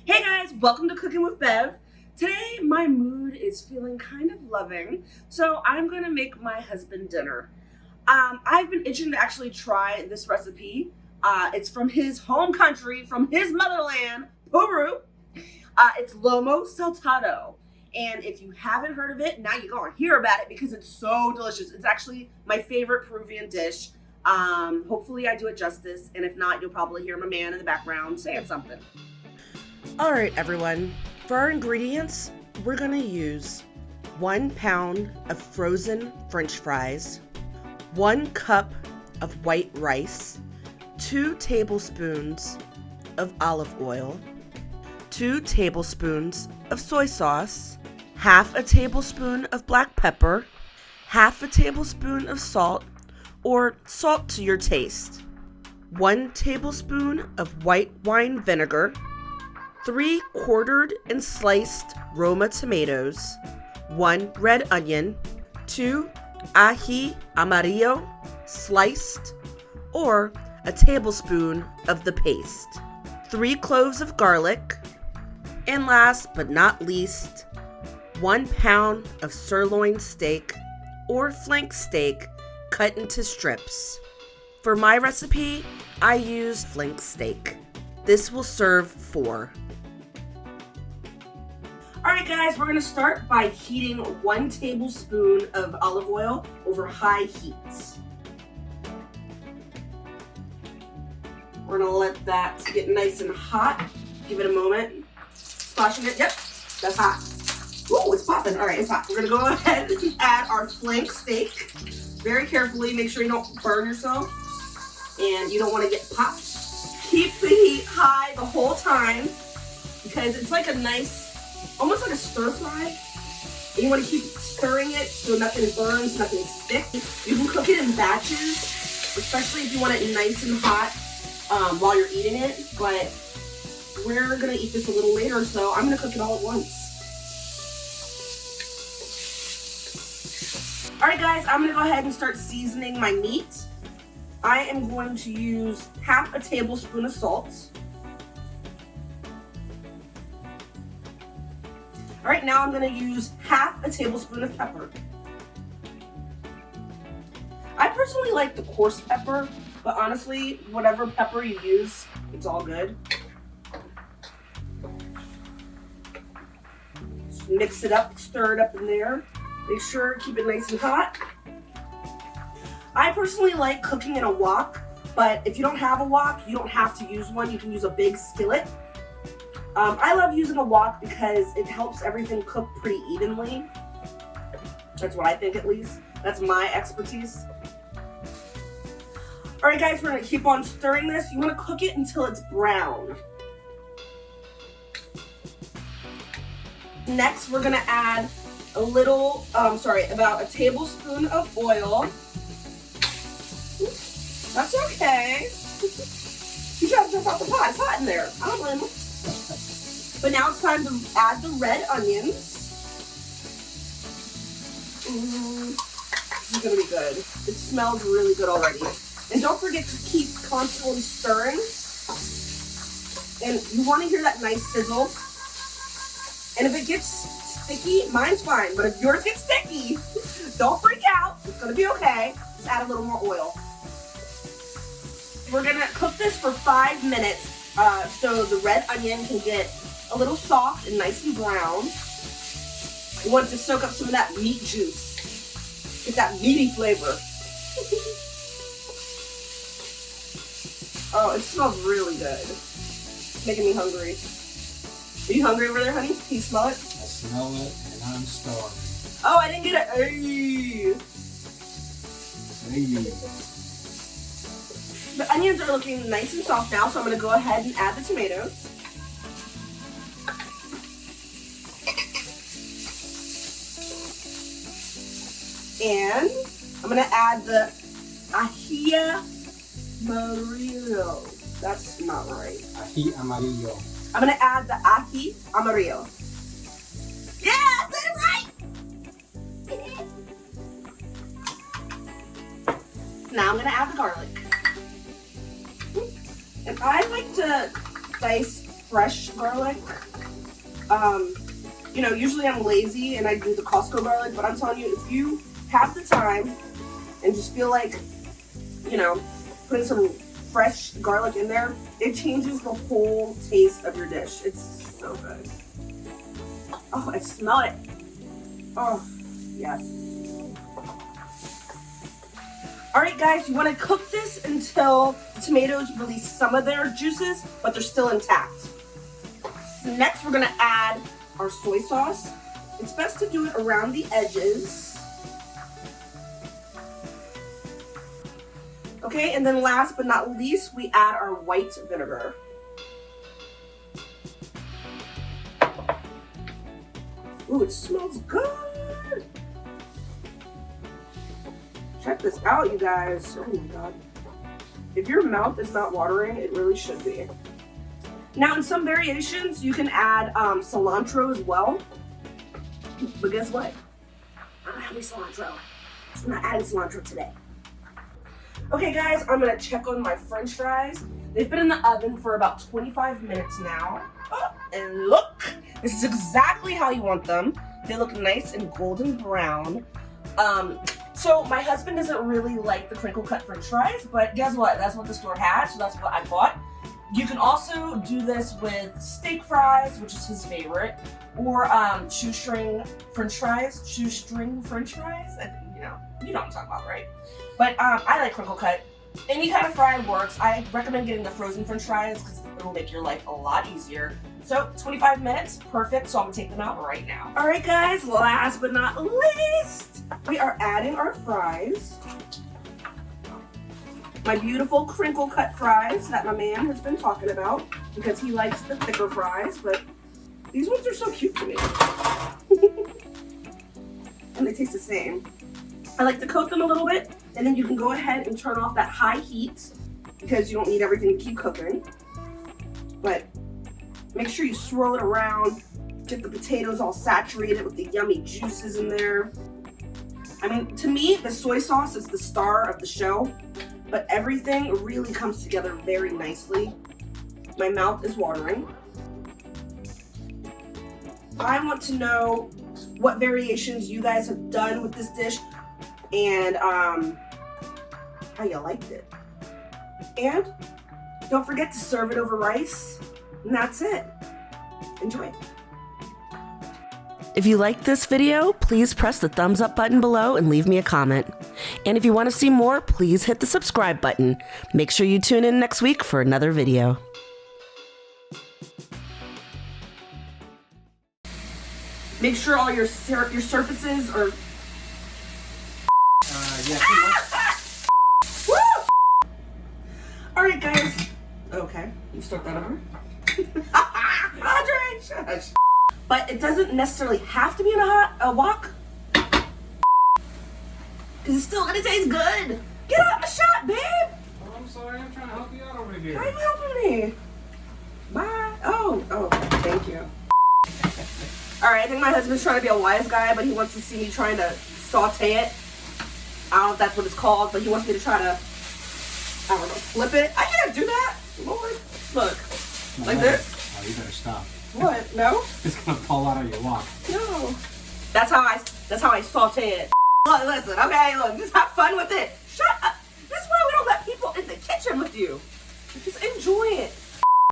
Hey guys, welcome to Cooking with Bev. Today my mood is feeling kind of loving, so I'm gonna make my husband dinner. I've been itching to actually try this recipe. It's from his home country, from his motherland, Peru. It's Lomo Saltado. And if you haven't heard of it, now you're gonna hear about it because it's so delicious. It's actually my favorite Peruvian dish. Hopefully I do it justice, and if not, you'll probably hear my man in the background saying something. All right, everyone. For our ingredients, we're gonna use 1 pound of frozen French fries, 1 cup of white rice, 2 tablespoons of olive oil, 2 tablespoons of soy sauce, half a tablespoon of black pepper, half a tablespoon of salt, or salt to your taste, 1 tablespoon of white wine vinegar, 3 quartered and sliced Roma tomatoes, 1 red onion, 2 ají amarillo sliced, or a tablespoon of the paste, 3 cloves of garlic, and last but not least, 1 pound of sirloin steak or flank steak cut into strips. For my recipe, I use flank steak. This will serve 4. Alright guys, we're going to start by heating 1 tablespoon of olive oil over high heat. We're going to let that get nice and hot. Give it a moment. Splashing it. Yep, that's hot. Ooh, it's popping. Alright, it's hot. We're going to go ahead and add our flank steak. Very carefully, make sure you don't burn yourself. And you don't want to get popped. Keep the heat high the whole time because it's like a nice, almost like a stir fry. And you want to keep stirring it so nothing burns, nothing sticks. You can cook it in batches, especially if you want it nice and hot while you're eating it. But we're going to eat this a little later, so I'm going to cook it all at once. Alright guys, I'm going to go ahead and start seasoning my meat. I am going to use half a tablespoon of salt. Alright, now I'm going to use half a tablespoon of pepper. I personally like the coarse pepper, but honestly, whatever pepper you use, it's all good. Just mix it up, stir it up in there. Make sure to keep it nice and hot. I personally like cooking in a wok, but if you don't have a wok, you don't have to use one. You can use a big skillet. I love using a wok because it helps everything cook pretty evenly. That's what I think, at least. That's my expertise. Alright guys, we're going to keep on stirring this. You want to cook it until it's brown. Next, we're going to add a little, about a tablespoon of oil. That's okay. You gotta jump out the pot. It's hot in there. I don't blame you. But now it's time to add the red onions. This is gonna be good. It smells really good already. And don't forget to keep constantly stirring. And you want to hear that nice sizzle. And if it gets sticky, mine's fine. But if yours gets sticky, don't freak out. It's gonna be okay. Just add a little more oil. We're gonna cook this for 5 minutes so the red onion can get a little soft and nice and brown. We want it to soak up some of that meat juice. Get that meaty flavor. Oh, it smells really good. It's making me hungry. Are you hungry over there, honey? Can you smell it? I smell it and I'm starving. Oh, I didn't get it. Hey. The onions are looking nice and soft now, so I'm going to go ahead and add the tomatoes. And I'm going to add the ají amarillo. That's not right. Ají amarillo. I'm going to add the ají amarillo. Yeah, I said it right! Now I'm going to add the garlic. And I like to dice fresh garlic. You know, usually I'm lazy and I do the Costco garlic, but I'm telling you, if you have the time and just feel like, you know, putting some fresh garlic in there, it changes the whole taste of your dish. It's so good. Oh, I smell it. Oh, yes. All right, guys, you want to cook this until the tomatoes release some of their juices, but they're still intact. Next, we're gonna add our soy sauce. It's best to do it around the edges. Okay, and then last but not least, we add our white vinegar. Ooh, it smells good. Check this out, you guys. Oh my God. If your mouth is not watering, it really should be. Now, in some variations, you can add cilantro as well. But guess what? I don't have any cilantro. So I'm not adding cilantro today. Okay, guys, I'm gonna check on my French fries. They've been in the oven for about 25 minutes now. Oh, and look, this is exactly how you want them. They look nice and golden brown. So my husband doesn't really like the crinkle cut French fries, but guess what? That's what the store has, so that's what I bought. You can also do this with steak fries, which is his favorite, or shoestring French fries. Shoestring French fries? You know what I'm talking about, right? But I like crinkle cut. Any kind of fry works. I recommend getting the frozen French fries because it'll make your life a lot easier. So 25 minutes, perfect. So I'm gonna take them out right now. All right, guys. Last but not least, we are adding our fries. My beautiful crinkle cut fries that my man has been talking about because he likes the thicker fries, but these ones are so cute to me. And they taste the same. I like to coat them a little bit, and then you can go ahead and turn off that high heat because you don't need everything to keep cooking. But make sure you swirl it around, get the potatoes all saturated with the yummy juices in there. I mean, to me, the soy sauce is the star of the show, but everything really comes together very nicely. My mouth is watering. I want to know what variations you guys have done with this dish and how you liked it. And don't forget to serve it over rice, and that's it. Enjoy. If you liked this video, please press the thumbs up button below and leave me a comment. And if you want to see more, please hit the subscribe button. Make sure you tune in next week for another video. Make sure all your surfaces are... Woo! Alright, guys. Okay, you start that over. Andre, shush. But it doesn't necessarily have to be in a wok. Because it's still gonna taste good. Get out my shot, babe. Oh, I'm sorry. I'm trying to help you out over here. How are you helping me? Bye. Oh, thank you. Alright, I think my husband's trying to be a wise guy, but he wants to see me trying to saute it. I don't know if that's what it's called, but he wants me to try to, I don't know, flip it. I can't do that. Lord. Look. Like this. Oh, you better stop. What? No? It's gonna fall out of your wok. No. That's how I saute it. Look, listen, okay, look, just have fun with it. Shut up. That's why we don't let people in the kitchen with you. Just enjoy it.